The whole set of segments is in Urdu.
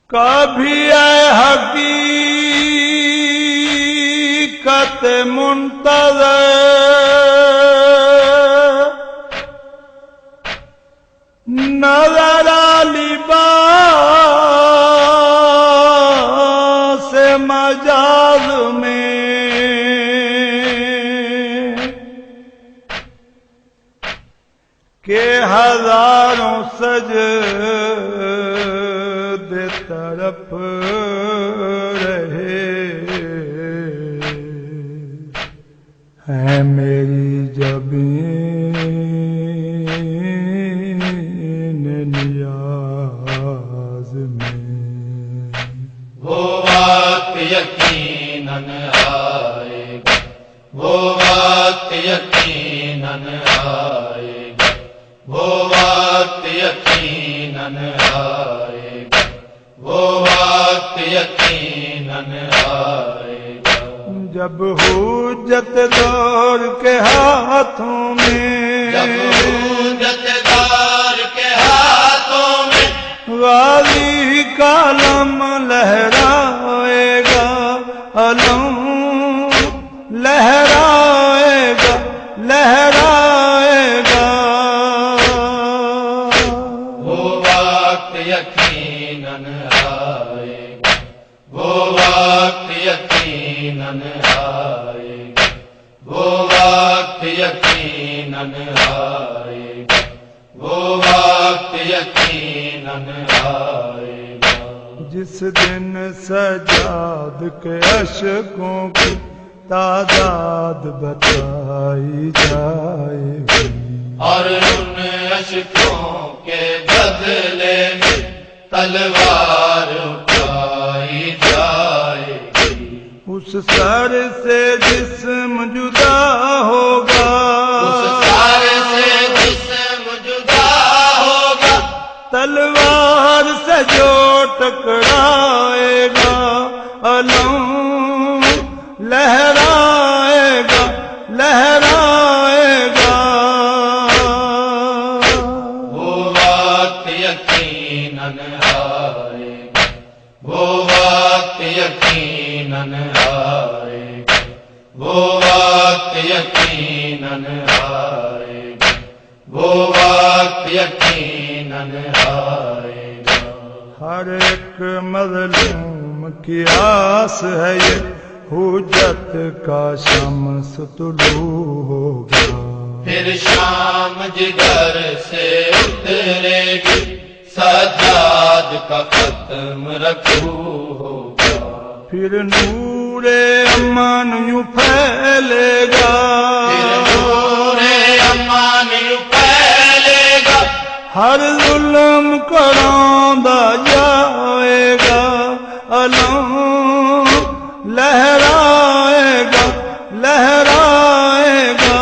کبھی اے حقیقت منتظر نظر لباس مجاز میں کہ ہزاروں سجدے طرف رہے ہیں میری جبین نیاز میں وہ وقت یقیناً آئے گا، وہ وقت یقیناً آئے گا، وہ وقت یقیناً آئے گا، وہ وقت یقیناً آئے گا جب حجت دور کے ہاتھوں میں، جب حجت دار کے ہاتھوں میں غازی کا علم لہرائے گا، علم لہرائے گا، لہرائے گا وہ وقت یقیناً آئے گا، وہ وقت یقیناً آئے گا، وہ وقت یقیناً آئے گا، وہ وقت یقیناً آئے گا جس دن سجاد کے اشکوں کی تعداد بتائی جائے گی، اور ان اشکوں کے بدلے میں تلوار اٹھائی جائے گی اس سر سے جسم جدا ہوگا، اس سر سے جسم جدا ہوگا تلوار سے جو ٹکرائے گا، علم لہرائے گا، لہرائے گا وہ وقت یقیناً آئے گا، وہ وقت یقیناً آئے گا، وہ وقت یقیناً آئے گا، وہ وقت یقیناً آئے گا ہر ایک مظلوم کی آس ہے یہ حجت کا شمس طلوع ہوگا، پھر شام جگر سے اترے گی سجاد کا ختم رکھو ہوگا، پھر نور امن یوں پھیلے گا، پھر نور امان یوں پھیلے گا ہر ظلم کو روندا جائے گا، علم لہرائے گا، لہرائے گا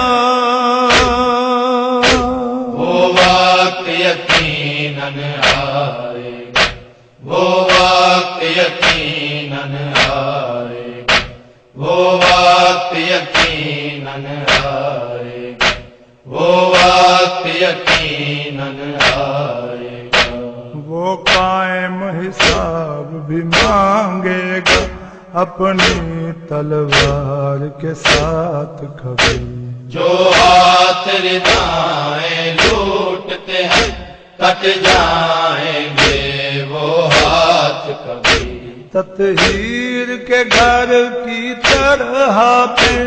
وہ وقت یقیناً آئے گا، وہ وقت یقیناً آئے گا، وہ وقت یقیناً آئے گا، وہ وقت یقیناً آئے گا وہ قائم حساب بھی مانگے گا اپنی تلوار کے ساتھ کبھی، جو ہاتھ ردائیں لوٹتے ہیں کٹ جائیں گے وہ ہاتھ کبھی، تطہیر کے گھر کی طرح پھر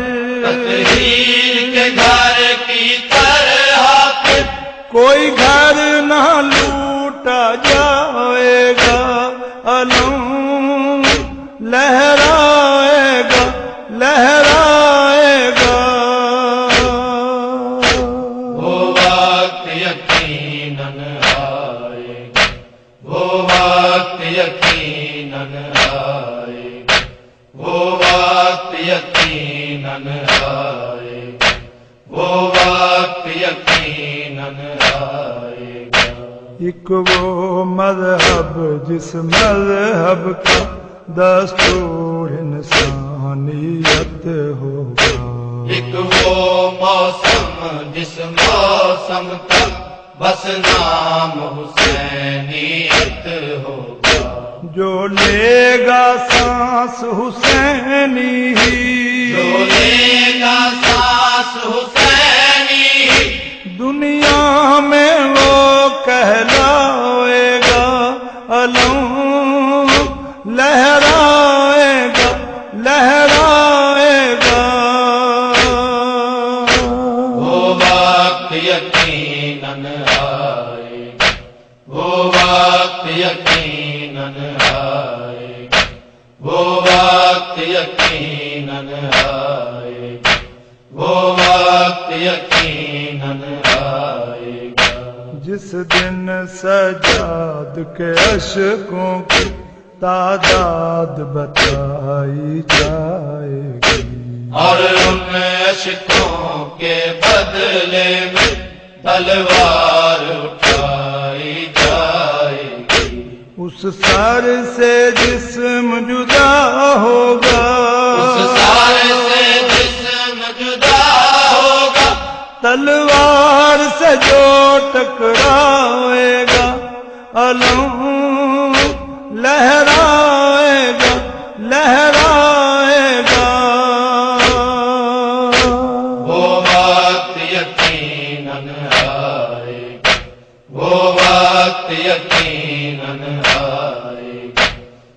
تطہیر کے گھر کی طرح پھر کوئی گھر نہ لوٹا جائے گا، علم لہرائے گا، لہرائے گا وہ وقت یقیناً آئے گا، وہ وقت یقیناً آئے گا، وہ وقت یقیناً آئے گا، وہ وقت یقیناً آئے گا ایک وہ مذہب جس مذہب کا دستور انسانیت ہوگا، ایک وہ موسم جس موسم کا بس نام حسینیت ہوگا، جو لے گا سانس حسینی جو لے گا سانس حسینی دنیا میں وہ کہلائے گا علم لہرائے گا لہرائے گا وہ وقت یقیناً آئے گا وہ وقت یقیناً آئے گا وہ وقت یقیناً آئے گا وہ وقت یقیناً آئے گا جس دن سجاد کے اشکوں کی تعداد بتائی جائے گی اور ان اشکوں کے بدلے میں تلوار اٹھائی جائے گی اس سر سے جسم جدا ہوگا اس سار سے جسم جدا ہوگا تلوار سے جو ٹکرائے گا علم لہرائے گا لہرائے گا وہ وقت یقیناً آئے گا وہ وقت یقیناً آئے گا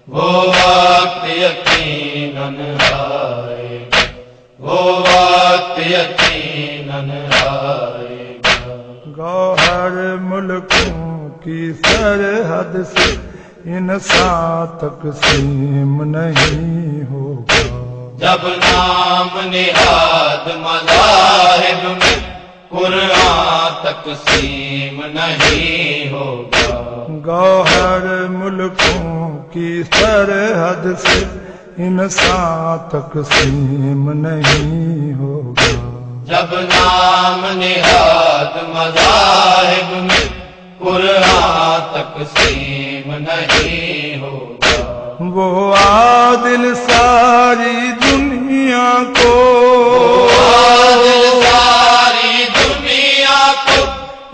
وہ وقت یقیناً آئے گا وہ وقت یقیناً آئے گا گوہر ملکوں کی سرحد سے انسان تقسیم نہیں ہوگا جب نام نہاد مذاہب میں قرآن تقسیم نہیں ہوگا گوہر ملکوں کی سرحد سے انسان تقسیم نہیں ہوگا جب نام نہاد مذاہب میں قرآن تقسیم نہیں ہوگا وہ عادل ساری دنیا کو عادل ساری دنیا کو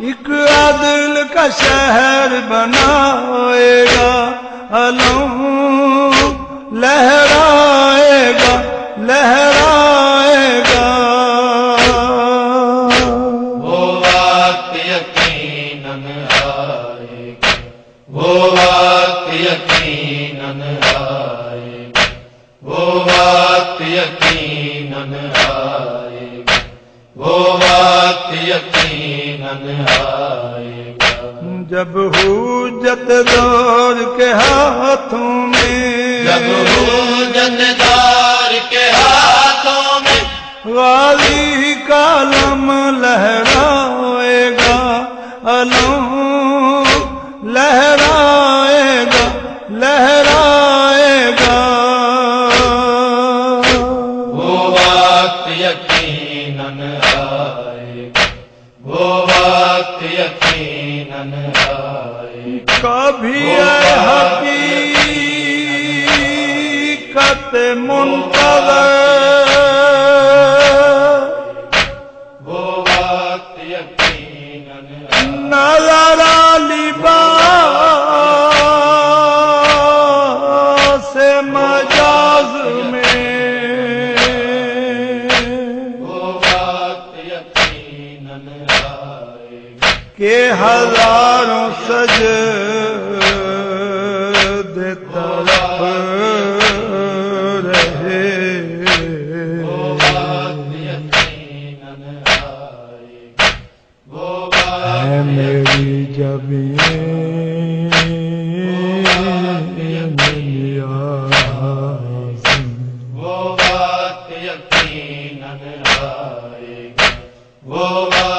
ایک عدل کا شہر بنائے گا علم لہرائے گا لہرائے گا وہ وقت یقیناً آئے گا وہ وقت یقیناً آئے گا وہ وقت یقیناً آئے گا وہ وقت یقیناً آئے گا جب حجت دور کے ہاتھوں میں جب حجت دار کے ہاتھوں میں غازی کا علم لہرائے گا علم لہرائے گا لہرائے گا وہ وقت یقیناً آئے گا وہ وقت یقیناً آئے گا کبھی اے حقیقت منتظر وہ وقت یقیناً نظر لباس مجاز میں وہ وقت یقیناً آئے گا کہ ہزاروں سجدے طرف رہے وہ وقت یقیناً آئے گا وہ وقت ہے میری جبیں وہ وقت یقیناً آئے گا وہ وقت